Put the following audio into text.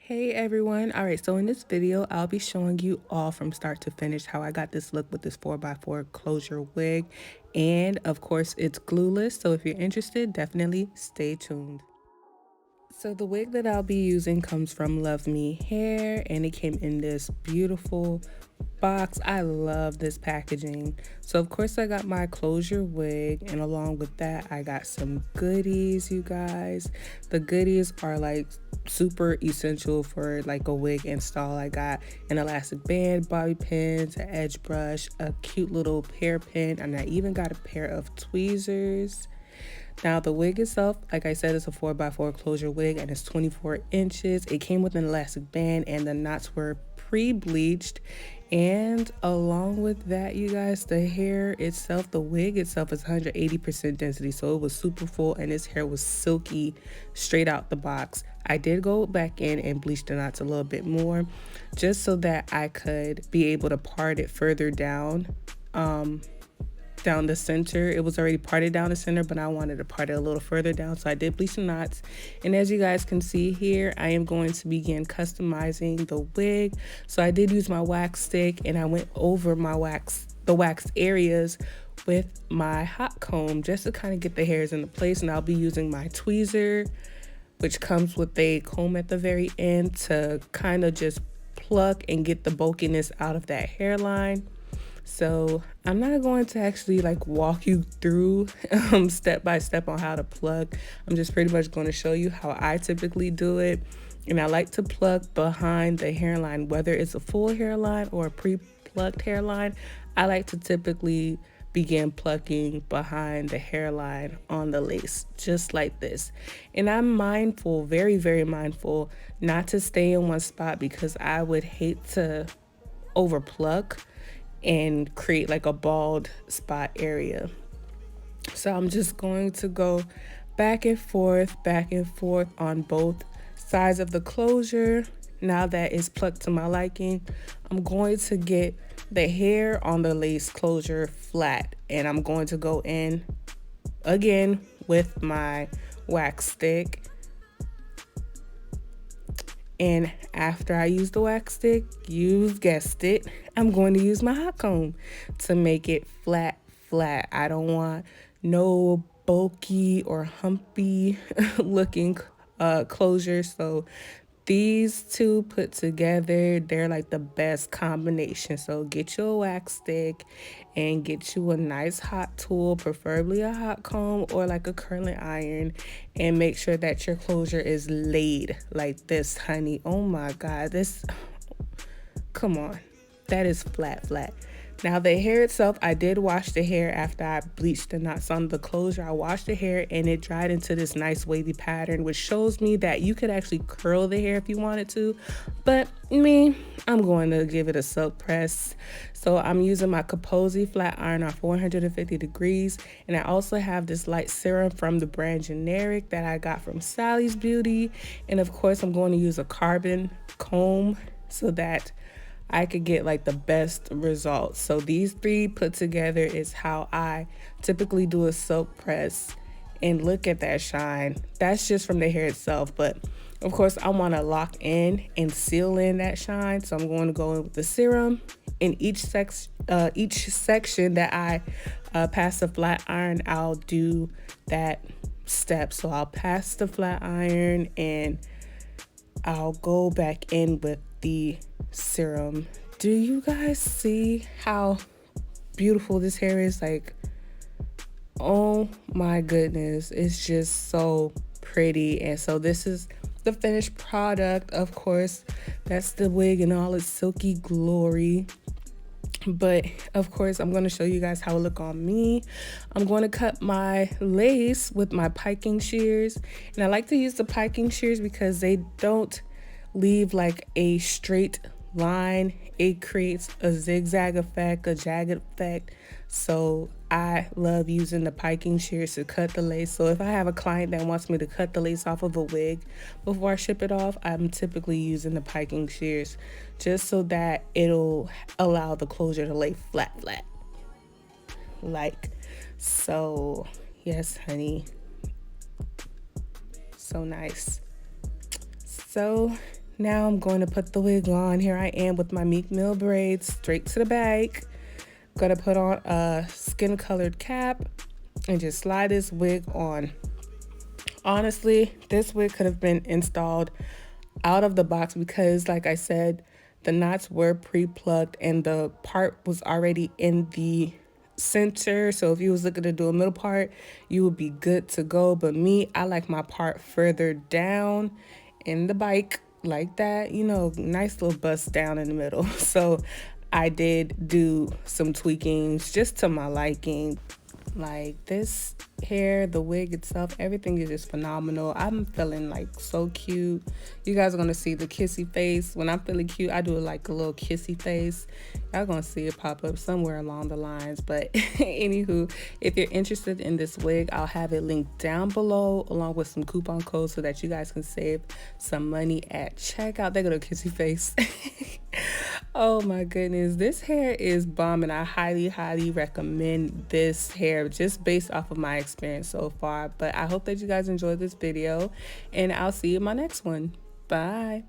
Hey everyone. All right, so in this video, I'll be showing you all from start to finish how I got this look with this 4x4 closure wig. And of course, it's glueless. So if you're interested, definitely stay tuned. So the wig that I'll be using comes from LuvmeHair, and it came in this beautiful box. I love this packaging. So of course I got my closure wig, and along with that I got some goodies, you guys. The goodies are like super essential for like a wig install. I got an elastic band, bobby pins, an edge brush, a cute little hairpin, and I even got a pair of tweezers. Now the wig itself, like I said, is a 4x4 closure wig and it's 24 inches. It came with an elastic band and the knots were pre-bleached. And along with that, you guys, the hair itself, the wig itself is 180% density. So it was super full and his hair was silky straight out the box. I did go back in and bleach the knots a little bit more just so that I could be able to part it further down. Down the center. It was already parted down the center, but I wanted to part it a little further down, so I did bleach the knots. And as you guys can see here, I am going to begin customizing the wig. So I did use my wax stick and I went over the wax areas with my hot comb just to kind of get the hairs into place. And I'll be using my tweezer, which comes with a comb at the very end, to kind of just pluck and get the bulkiness out of that hairline. So I'm not going to actually like walk you through step by step on how to pluck. I'm just pretty much going to show you how I typically do it. And I like to pluck behind the hairline, whether it's a full hairline or a pre-plucked hairline. I like to typically begin plucking behind the hairline on the lace, just like this. And I'm mindful, very, very mindful, not to stay in one spot because I would hate to over pluck and create like a bald spot area. So I'm just going to go back and forth on both sides of the closure. Now that it's plucked to my liking, I'm going to get the hair on the lace closure flat, and I'm going to go in again with my wax stick. And after I use the wax stick, you've guessed it, I'm going to use my hot comb to make it flat. I don't want no bulky or humpy looking closure. So these two put together, they're like the best combination. So get you a wax stick and get you a nice hot tool, preferably a hot comb or like a curling iron, and make sure that your closure is laid like this, honey. Oh my God, come on, that is flat. Now the hair itself, I did wash the hair after I bleached the knots on the closure. I washed the hair and it dried into this nice wavy pattern, which shows me that you could actually curl the hair if you wanted to. But me, I'm going to give it a silk press. So I'm using my Kaposi flat iron on 450 degrees. And I also have this light serum from the brand Generic that I got from Sally's Beauty. And of course, I'm going to use a carbon comb so that I could get like the best results. So these three put together is how I typically do a silk press. And look at that shine. That's just from the hair itself, but of course I want to lock in and seal in that shine. So I'm going to go in with the serum in each section that I pass the flat iron. I'll do that step. So I'll pass the flat iron and I'll go back in with the serum. Do you guys see how beautiful this hair is? Like, oh my goodness, it's just so pretty. And so this is the finished product. Of course, that's the wig in all its silky glory. But of course, I'm going to show you guys how it look on me. I'm going to cut my lace with my piking shears. And I like to use the piking shears because they don't leave like a straight line. It creates a zigzag effect, a jagged effect. So I love using the piking shears to cut the lace. So if I have a client that wants me to cut the lace off of a wig before I ship it off, I'm typically using the piking shears just so that it'll allow the closure to lay flat like so. Yes, honey, so nice. So Now I'm going to put the wig on. Here I am with my Meek Mill braids straight to the back. Gonna put on a skin colored cap and just slide this wig on. Honestly, this wig could have been installed out of the box because, like I said, the knots were pre-plugged and the part was already in the center. So if you was looking to do a middle part, you would be good to go. But me, I like my part further down in the bike like that, you know, nice little bust down in the middle. So I did do some tweakings just to my liking. Like this hair, the wig itself, everything is just phenomenal. I'm feeling like so cute. You guys are gonna see the kissy face. When I'm feeling cute, I do like a little kissy face. Y'all gonna see it pop up somewhere along the lines. But anywho, if you're interested in this wig, I'll have it linked down below along with some coupon codes so that you guys can save some money at checkout. They go to kissy face. Oh my goodness, this hair is bomb, and I highly recommend this hair just based off of my experience so far. But I hope that you guys enjoyed this video, and I'll see you in my next one. Bye.